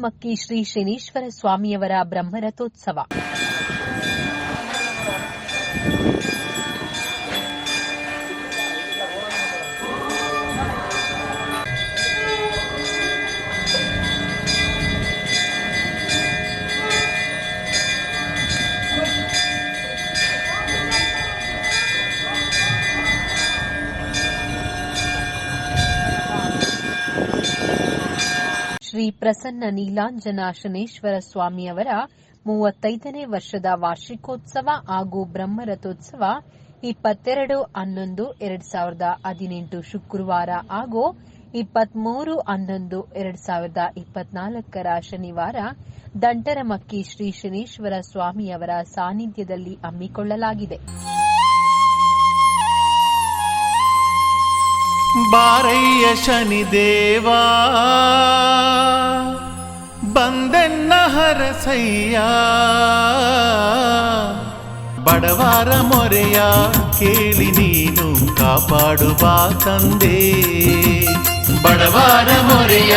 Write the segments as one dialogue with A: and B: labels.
A: ದಂಟರಮಕ್ಕಿ ಶ್ರೀ ಶನೀಶ್ವರ ಸ್ವಾಮಿಯವರ ಬ್ರಹ್ಮರಥೋತ್ಸವ. ಶ್ರೀ ಪ್ರಸನ್ನ ನೀಲಾಂಜನ ಶನೇಶ್ವರ ಸ್ವಾಮಿಯವರ 35ನೇ ವರ್ಷದ ವಾರ್ಷಿಕೋತ್ಸವ ಹಾಗೂ ಬ್ರಹ್ಮರಥೋತ್ಸವ 22/11/2018 ಶುಕ್ರವಾರ ಹಾಗೂ 23/11/2024 ಶನಿವಾರ ದಂಟರಮಕ್ಕಿ ಶ್ರೀ ಶನೀಶ್ವರ ಸ್ವಾಮಿಯವರ ಸಾನ್ನಿಧ್ಯದಲ್ಲಿ ಹಮ್ಮಿಕೊಳ್ಳಲಾಗಿದೆ.
B: ಬಾರಯ್ಯ ಶನಿದೇವಾ ಬಂದೆನ್ನ ಹರಸಯ್ಯ, ಬಡವರ ಮೊರೆಯ ಕೇಳಿ ನೀನು ಕಾಪಾಡು ಬಾ ತಂದೆ, ಬಡವರ ಮೊರೆಯ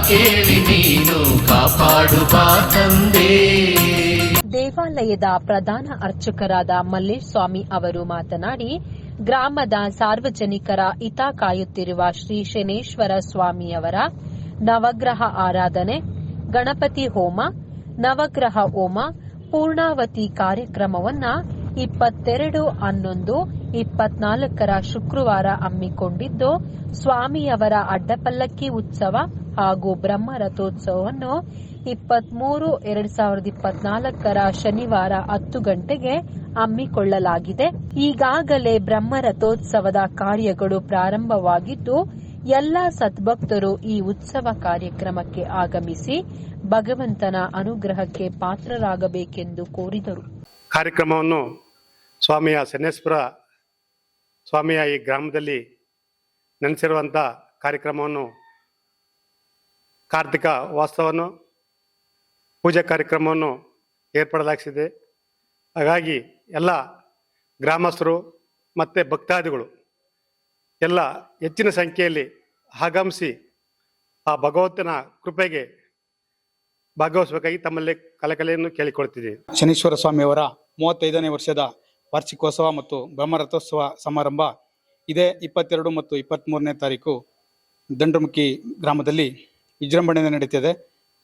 B: ಕೇಳಿ ನೀನು ಕಾಪಾಡು ಬಾ ತಂದೆ.
A: ದೇವಾಲಯದ ಪ್ರಧಾನ ಅರ್ಚಕರಾದ ಮಲ್ಲೇಶ್ ಸ್ವಾಮಿ ಅವರು ಮಾತನಾಡಿ, ಗ್ರಾಮದ ಸಾರ್ವಜನಿಕರ ಹಿತ ಕಾಯುತ್ತಿರುವ ಶ್ರೀ ಶನೇಶ್ವರ ಸ್ವಾಮಿಯವರ ನವಗ್ರಹ ಆರಾಧನೆ, ಗಣಪತಿ ಹೋಮ, ನವಗ್ರಹ ಹೋಮ, ಪೂರ್ಣಾವತಿ ಕಾರ್ಯಕ್ರಮವನ್ನ 22/11/2024 ಶುಕ್ರವಾರ ಹಮ್ಮಿಕೊಂಡಿದ್ದು, ಸ್ವಾಮಿಯವರ ಅಡ್ಡಪಲ್ಲಕ್ಕಿ ಉತ್ಸವ ಹಾಗೂ ಬ್ರಹ್ಮರಥೋತ್ಸವವನ್ನು 23/2024 ಶನಿವಾರ 10 ಗಂಟೆಗೆ ಹಮ್ಮಿಕೊಳ್ಳಲಾಗಿದೆ. ಈಗಾಗಲೇ ಬ್ರಹ್ಮರಥೋತ್ಸವದ ಕಾರ್ಯಗಳು ಪ್ರಾರಂಭವಾಗಿದ್ದು, ಎಲ್ಲ ಸದ್ಭಕ್ತರು ಈ ಉತ್ಸವ ಕಾರ್ಯಕ್ರಮಕ್ಕೆ ಆಗಮಿಸಿ ಭಗವಂತನ ಅನುಗ್ರಹಕ್ಕೆ ಪಾತ್ರರಾಗಬೇಕೆಂದು ಕೋರಿದರು.
C: ಕಾರ್ಯಕ್ರಮವನ್ನು ಸ್ವಾಮಿಯ ಶನೇಶ್ವರ ಸ್ವಾಮಿಯ ಈ ಗ್ರಾಮದಲ್ಲಿ ನೆನೆಸಿರುವಂಥ ಕಾರ್ಯಕ್ರಮವನ್ನು ಕಾರ್ತಿಕ ವಾಸ್ತವವನ್ನು ಪೂಜಾ ಕಾರ್ಯಕ್ರಮವನ್ನು ಏರ್ಪಡಲಾಗಿದೆ. ಹಾಗಾಗಿ ಎಲ್ಲ ಗ್ರಾಮಸ್ಥರು ಮತ್ತು ಭಕ್ತಾದಿಗಳು ಎಲ್ಲ ಹೆಚ್ಚಿನ ಸಂಖ್ಯೆಯಲ್ಲಿ ಆಗಮಿಸಿ ಆ ಭಗವಂತನ ಕೃಪೆಗೆ ಭಾಗವಹಿಸಬೇಕಾಗಿ ತಮ್ಮಲ್ಲಿ ಕಲೆಯನ್ನು ಕೇಳಿಕೊಳ್ತಿದ್ದೀವಿ.
D: ಶನೀಶ್ವರ ಸ್ವಾಮಿಯವರ 35ನೇ ವರ್ಷದ ವಾರ್ಷಿಕೋತ್ಸವ ಮತ್ತು ಬ್ರಹ್ಮರಥೋತ್ಸವ ಸಮಾರಂಭ ಇದೇ 22 ಮತ್ತು 23ನೇ ತಾರೀಕು ದಂಟರಮಕ್ಕಿ ಗ್ರಾಮದಲ್ಲಿ ವಿಜೃಂಭಣೆಯಿಂದ ನಡೀತಿದೆ.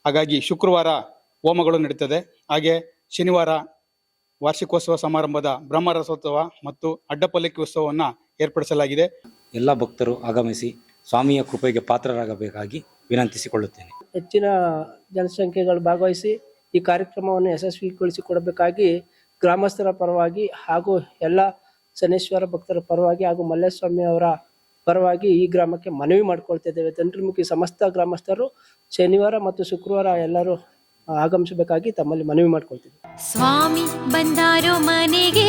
D: ಹಾಗಾಗಿ ಶುಕ್ರವಾರ ಹೋಮಗಳು ನಡೀತದೆ. ಹಾಗೆ ಶನಿವಾರ ವಾರ್ಷಿಕೋತ್ಸವ ಸಮಾರಂಭದ ಬ್ರಹ್ಮರಥೋತ್ಸವ ಮತ್ತು ಅಡ್ಡಪಲ್ಲಕ್ಕಿ ಉತ್ಸವವನ್ನು ಏರ್ಪಡಿಸಲಾಗಿದೆ.
E: ಎಲ್ಲ ಭಕ್ತರು ಆಗಮಿಸಿ ಸ್ವಾಮಿಯ ಕೃಪೆಗೆ ಪಾತ್ರರಾಗಬೇಕಾಗಿ ವಿನಂತಿಸಿಕೊಳ್ಳುತ್ತೇನೆ.
F: ಹೆಚ್ಚಿನ ಜನಸಂಖ್ಯೆಗಳು ಭಾಗವಹಿಸಿ ಈ ಕಾರ್ಯಕ್ರಮವನ್ನು ಯಶಸ್ವಿಗೊಳಿಸಿಕೊಡಬೇಕಾಗಿ ಗ್ರಾಮಸ್ಥರ ಪರವಾಗಿ ಹಾಗೂ ಎಲ್ಲ ಶನೇಶ್ವರ ಭಕ್ತರ ಪರವಾಗಿ ಹಾಗೂ ಮಲ್ಲೇಸ್ವಾಮಿ ಅವರ ಪರವಾಗಿ ಈ ಗ್ರಾಮಕ್ಕೆ ಮನವಿ ಮಾಡಿಕೊಳ್ತಿದ್ದೇವೆ. ದಂಟರಮಕ್ಕಿ ಸಮಸ್ತ ಗ್ರಾಮಸ್ಥರು ಶನಿವಾರ ಮತ್ತು ಶುಕ್ರವಾರ ಎಲ್ಲರೂ ಆಗಮಿಸಬೇಕಾಗಿ ತಮ್ಮಲ್ಲಿ ಮನವಿ ಮಾಡಿಕೊಳ್ತಿದ್ದೇವೆ.
G: ಸ್ವಾಮಿ ಬಂದಾರೋ ಮನೆಗೆ